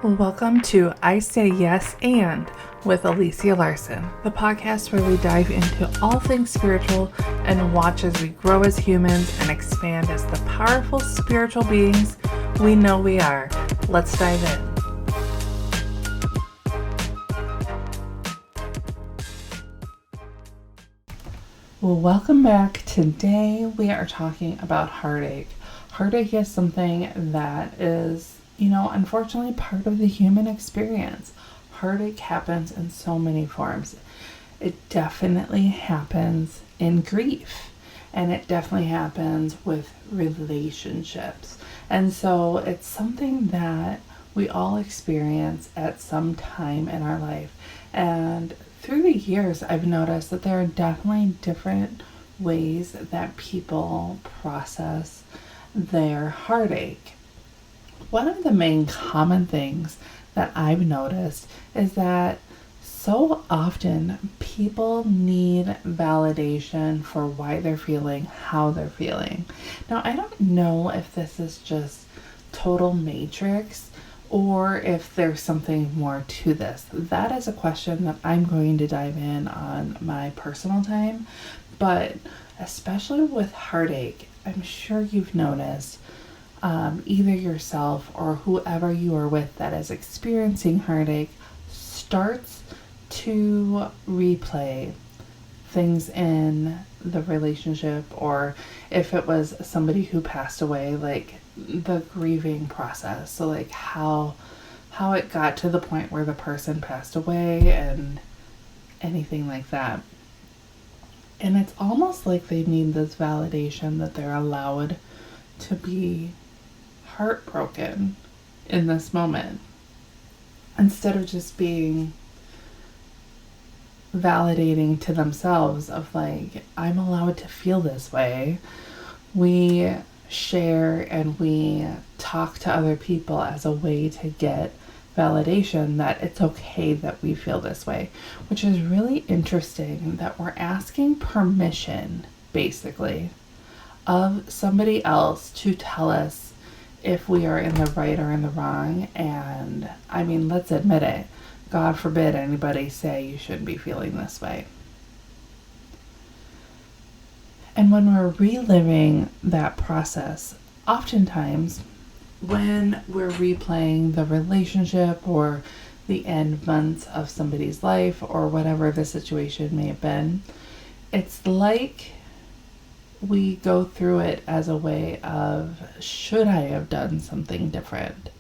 Welcome to I Say Yes and with Alycia Larson, the podcast where we dive into all things spiritual and watch as we grow as humans and expand as the powerful spiritual beings we know we are. Let's dive in. Well, welcome back. Today we are talking about heartache. Heartache is something that is, unfortunately part of the human experience. Heartache happens in so many forms. It definitely happens in grief, and it definitely happens with relationships. And so it's something that we all experience at some time in our life. And through the years, I've noticed that there are definitely different ways that people process their heartache. One of the main common things that I've noticed is that so often people need validation for why they're feeling how they're feeling. Now, I don't know if this is just total matrix or if there's something more to this. That is a question that I'm going to dive in on my personal time, but especially with heartache, I'm sure you've noticed either yourself or whoever you are with that is experiencing heartache starts to replay things in the relationship, or if it was somebody who passed away, like the grieving process. So like how it got to the point where the person passed away and anything like that. And it's almost like they need this validation that they're allowed to be heartbroken in this moment, instead of just being validating to themselves of like, I'm allowed to feel this way. We share and we talk to other people as a way to get validation that it's okay that we feel this way, which is really interesting that we're asking permission basically of somebody else to tell us if we are in the right or in the wrong. And I mean, let's admit it, God forbid anybody say you shouldn't be feeling this way. And when we're reliving that process, oftentimes when we're replaying the relationship or the end months of somebody's life or whatever the situation may have been, it's like we go through it as a way of, should I have done something different?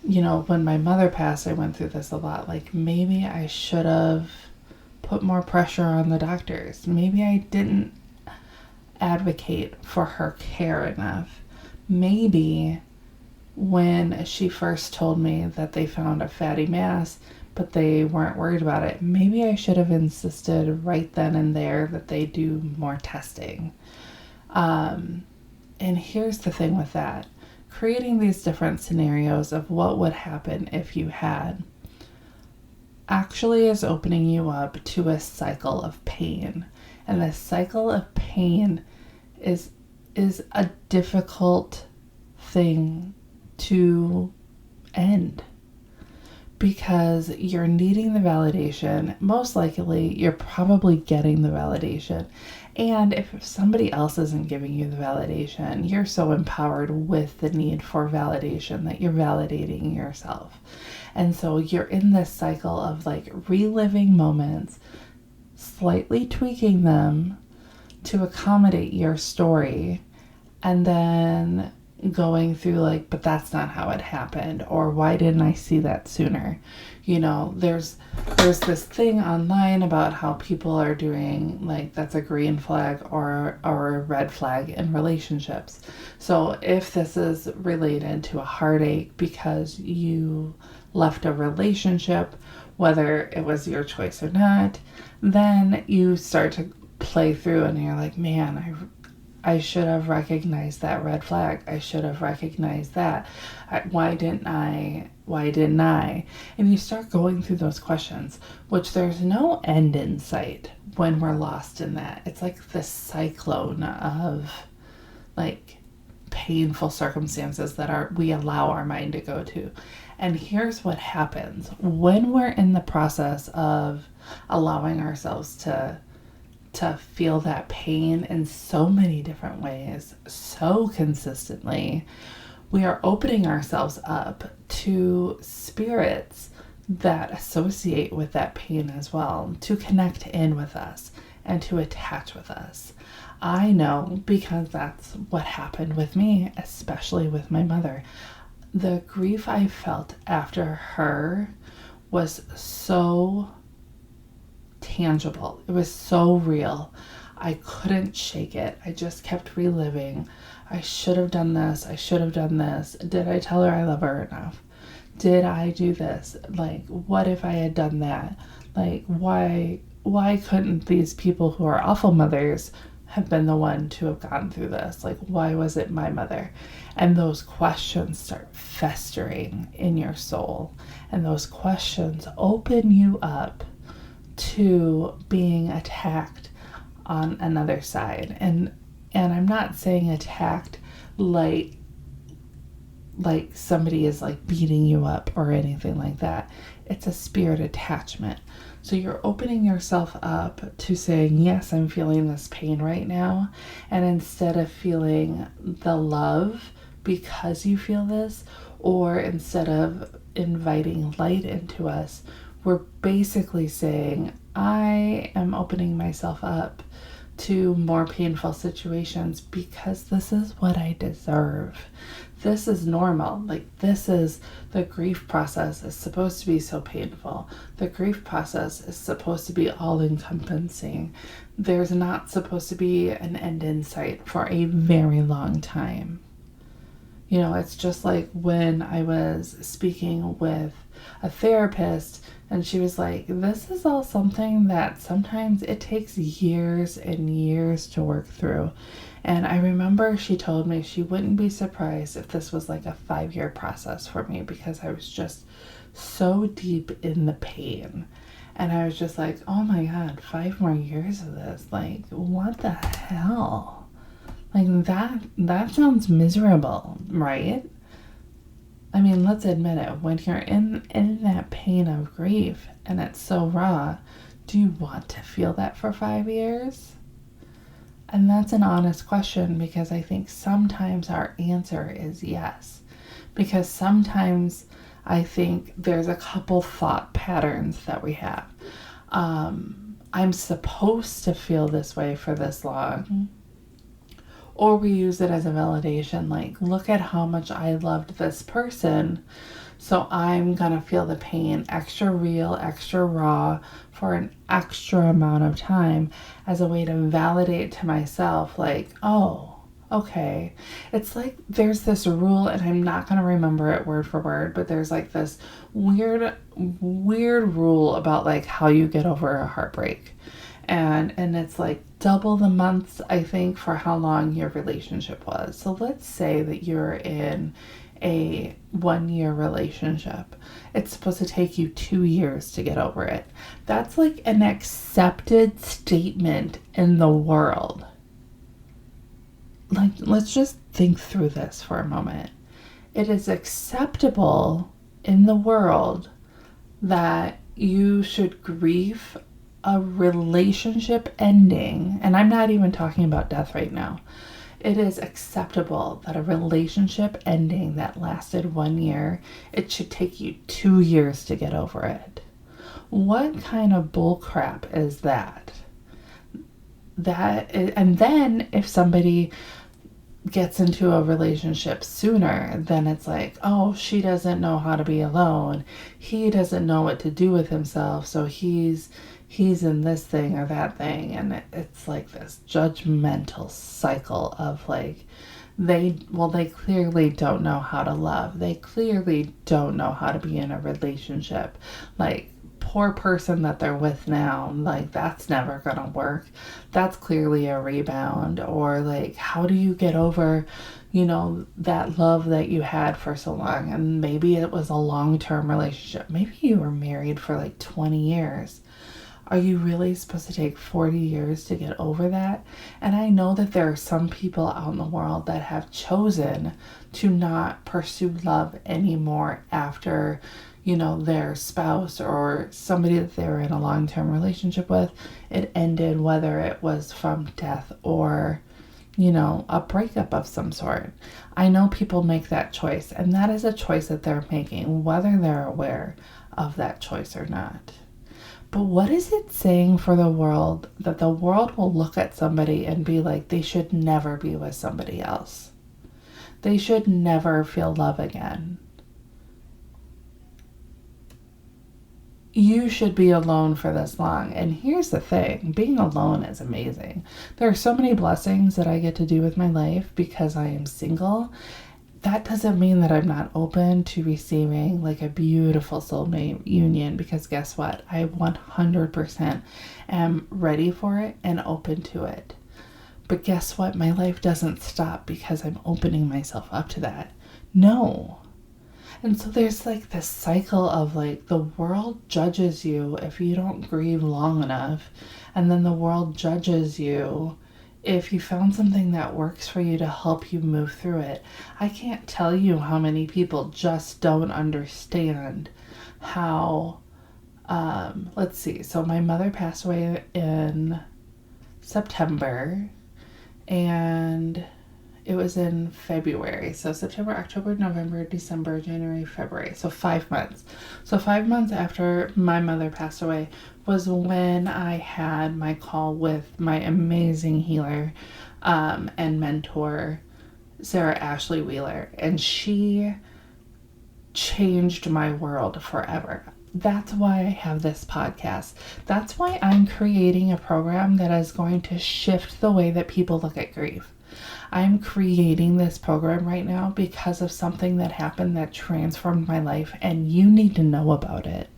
When my mother passed, I went through this a lot. Like, maybe I should have put more pressure on the doctors. Maybe I didn't advocate for her care enough. Maybe when she first told me that they found a fatty mass, but they weren't worried about it, maybe I should have insisted right then and there that they do more testing. And here's the thing with that. Creating these different scenarios of what would happen if you had actually is opening you up to a cycle of pain. And the cycle of pain is a difficult thing to end, because you're needing the validation. Most likely, you're probably getting the validation. And if somebody else isn't giving you the validation, you're so empowered with the need for validation that you're validating yourself. And so you're in this cycle of like reliving moments, slightly tweaking them to accommodate your story, and then going through like, but that's not how it happened, or why didn't I see that sooner? There's this thing online about how people are doing like, that's a green flag or a red flag in relationships. So if this is related to a heartache because you left a relationship, whether it was your choice or not, then you start to play through and you're like, man, I should have recognized that red flag. I should have recognized that. Why didn't I? And you start going through those questions, which there's no end in sight when we're lost in that. It's like this cyclone of like painful circumstances that we allow our mind to go to. And here's what happens when we're in the process of allowing ourselves to feel that pain in so many different ways, so consistently. We are opening ourselves up to spirits that associate with that pain as well, to connect in with us and to attach with us. I know because that's what happened with me, especially with my mother. The grief I felt after her was so tangible. It was so real. I couldn't shake it. I just kept reliving. I should have done this. I should have done this. Did I tell her I love her enough? Did I do this? Like, what if I had done that? Like, why couldn't these people who are awful mothers have been the one to have gone through this? Like, why was it my mother? And those questions start festering in your soul. And those questions open you up to being attacked on another side. And I'm not saying attacked like somebody is like beating you up or anything like that. It's a spirit attachment. So you're opening yourself up to saying, yes, I'm feeling this pain right now. And instead of feeling the love because you feel this, or instead of inviting light into us, we're basically saying, I am opening myself up to more painful situations because this is what I deserve. This is normal. Like, this is the grief process is supposed to be so painful. The grief process is supposed to be all encompassing. There's not supposed to be an end in sight for a very long time. You know, it's just like when I was speaking with a therapist and she was like, this is all something that sometimes it takes years and years to work through. And I remember she told me she wouldn't be surprised if this was like a 5-year process for me because I was just so deep in the pain. And I was just like, oh my God, 5 more years of this. Like, what the hell? Like, that sounds miserable, right? I mean, let's admit it. When you're in that pain of grief and it's so raw, do you want to feel that for 5 years? And that's an honest question because I think sometimes our answer is yes. Because sometimes I think there's a couple thought patterns that we have. I'm supposed to feel this way for this long. Or we use it as a validation, like, look at how much I loved this person, so I'm gonna feel the pain extra real, extra raw for an extra amount of time as a way to validate to myself, like, oh, okay. It's like there's this rule, and I'm not gonna remember it word for word, but there's like this weird rule about like how you get over a heartbreak. And it's like double the months, I think, for how long your relationship was. So let's say that you're in a 1-year relationship. It's supposed to take you 2 years to get over it. That's like an accepted statement in the world. Like, let's just think through this for a moment. It is acceptable in the world that you should grieve a relationship ending, and I'm not even talking about death right now. It is acceptable that a relationship ending that lasted 1 year, it should take you 2 years to get over it. What kind of bullcrap is that? And then if somebody gets into a relationship sooner, then it's like, oh, she doesn't know how to be alone. He doesn't know what to do with himself, so he's in this thing or that thing. And it's like this judgmental cycle of like, they clearly don't know how to love. They clearly don't know how to be in a relationship. Like, poor person that they're with now, like, that's never gonna work. That's clearly a rebound. Or like, how do you get over, you know, that love that you had for so long? And maybe it was a long-term relationship. Maybe you were married for like 20 years. Are you really supposed to take 40 years to get over that? And I know that there are some people out in the world that have chosen to not pursue love anymore after, their spouse or somebody that they were in a long-term relationship with, it ended, whether it was from death or, a breakup of some sort. I know people make that choice, and that is a choice that they're making, whether they're aware of that choice or not. But what is it saying for the world that the world will look at somebody and be like, they should never be with somebody else? They should never feel love again. You should be alone for this long. And here's the thing, being alone is amazing. There are so many blessings that I get to do with my life because I am single. That doesn't mean that I'm not open to receiving like a beautiful soulmate union, because guess what? I 100% am ready for it and open to it. But guess what? My life doesn't stop because I'm opening myself up to that. No. And so there's like this cycle of like the world judges you if you don't grieve long enough. And then the world judges you if you found something that works for you to help you move through it. I can't tell you how many people just don't understand how, let's see. So my mother passed away in September, and it was in February. So September, October, November, December, January, February. So 5 months. So 5 months after my mother passed away was when I had my call with my amazing healer and mentor, Sarah Ashley Wheeler. And she changed my world forever. That's why I have this podcast. That's why I'm creating a program that is going to shift the way that people look at grief. I'm creating this program right now because of something that happened that transformed my life, and you need to know about it.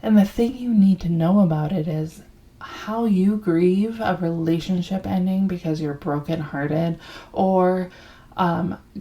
And the thing you need to know about it is how you grieve a relationship ending because you're brokenhearted, or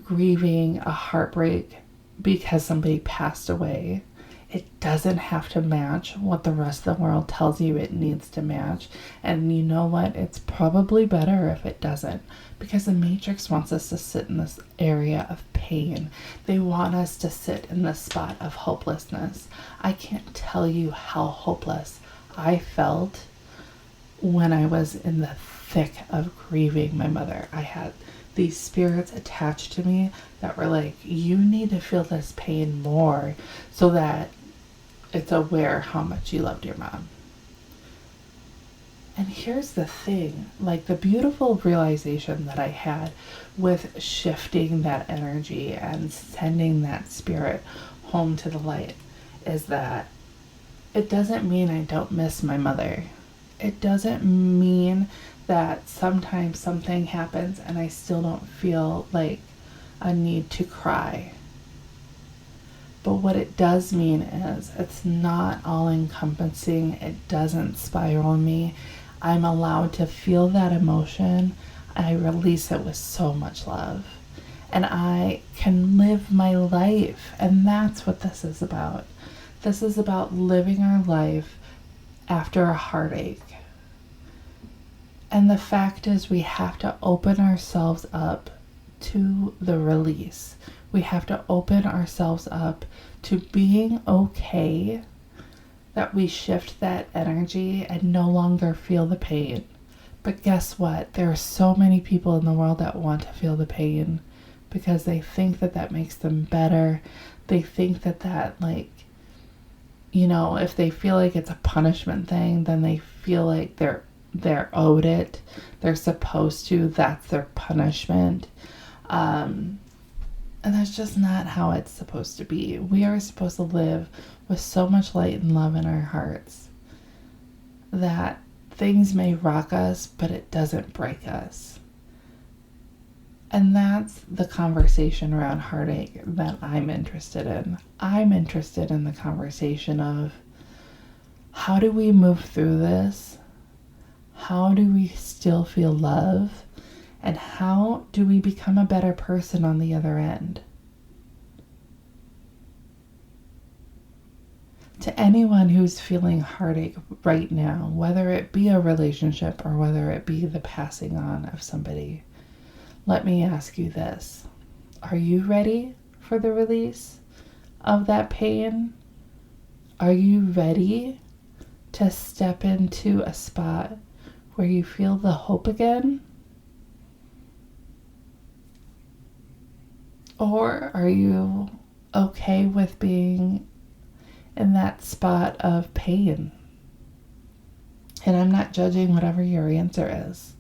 grieving a heartbreak because somebody passed away. It doesn't have to match what the rest of the world tells you it needs to match. And you know what? It's probably better if it doesn't, because the Matrix wants us to sit in this area of pain. They want us to sit in the spot of hopelessness. I can't tell you how hopeless I felt when I was in the thick of grieving my mother. I had these spirits attached to me that were like, you need to feel this pain more so that it's aware how much you loved your mom. And here's the thing, like the beautiful realization that I had with shifting that energy and sending that spirit home to the light is that it doesn't mean I don't miss my mother. It doesn't mean that sometimes something happens and I still don't feel like a need to cry. But what it does mean is it's not all encompassing. It doesn't spiral me. I'm allowed to feel that emotion. I release it with so much love. And I can live my life. And that's what this is about. This is about living our life after a heartache. And the fact is, we have to open ourselves up to the release. We have to open ourselves up to being okay, that we shift that energy and no longer feel the pain. But guess what? There are so many people in the world that want to feel the pain because they think that that makes them better. They think that like, if they feel like it's a punishment thing, then they feel like they're owed it. They're supposed to. That's their punishment. And that's just not how it's supposed to be. We are supposed to live with so much light and love in our hearts that things may rock us, but it doesn't break us. And that's the conversation around heartache that I'm interested in. I'm interested in the conversation of, how do we move through this? How do we still feel love? And how do we become a better person on the other end? To To anyone who's feeling heartache right now, whether it be a relationship or whether it be the passing on of somebody, let me ask you this. Are you ready for the release of that pain? Are you ready to step into a spot where you feel the hope again? Or are you okay with being in that spot of pain? And I'm not judging whatever your answer is.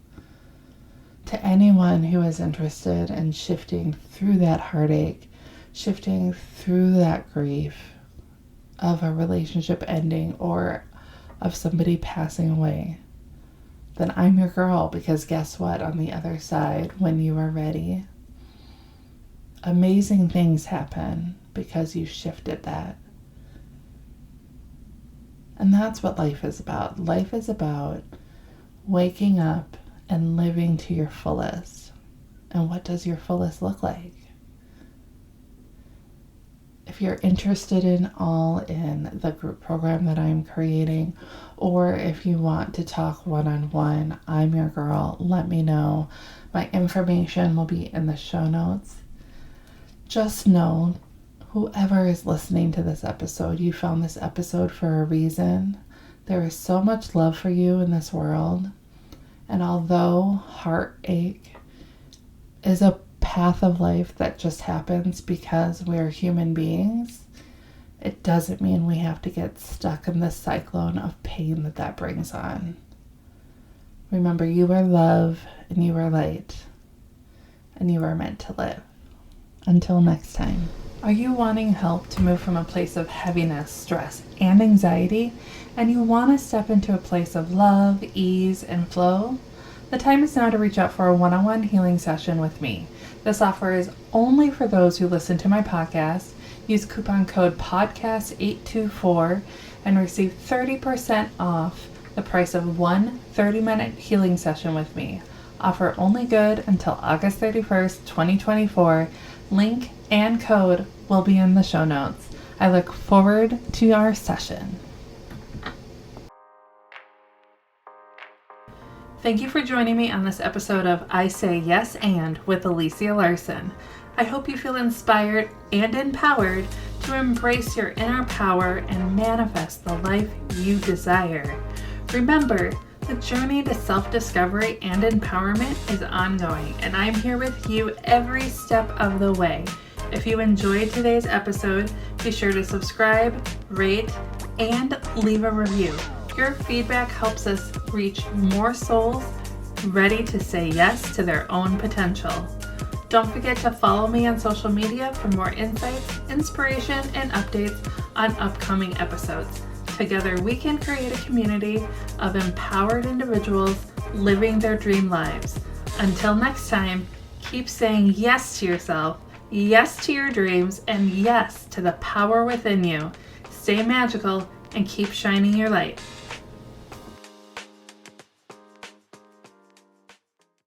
To anyone who is interested in shifting through that heartache, shifting through that grief of a relationship ending or of somebody passing away, then I'm your girl, because guess what? On the other side, when you are ready, amazing things happen because you shifted that. And that's what life is about. Life is about waking up and living to your fullest. And what does your fullest look like? If you're interested in the group program that I'm creating, or if you want to talk one-on-one, I'm your girl. Let me know. My information will be in the show notes. Just know, whoever is listening to this episode, you found this episode for a reason. There is so much love for you in this world. And although heartache is a path of life that just happens because we're human beings, it doesn't mean we have to get stuck in this cyclone of pain that brings on. Remember, you are love and you are light and you are meant to live. Until next time. Are you wanting help to move from a place of heaviness, stress, and anxiety, and you want to step into a place of love, ease, and flow? The time is now to reach out for a one-on-one healing session with me. This offer is only for those who listen to my podcast. Use coupon code PODCAST824 and receive 30% off the price of one 30-minute healing session with me. Offer only good until August 31st, 2024. Link and code will be in the show notes. I look forward to our session. Thank you for joining me on this episode of I Say Yes and with Alycia Larson. I hope you feel inspired and empowered to embrace your inner power and manifest the life you desire. Remember, the journey to self-discovery and empowerment is ongoing, and I'm here with you every step of the way. If you enjoyed today's episode, be sure to subscribe, rate, and leave a review. Your feedback helps us reach more souls ready to say yes to their own potential. Don't forget to follow me on social media for more insights, inspiration, and updates on upcoming episodes. Together, we can create a community of empowered individuals living their dream lives. Until next time, keep saying yes to yourself, yes to your dreams, and yes to the power within you. Stay magical and keep shining your light.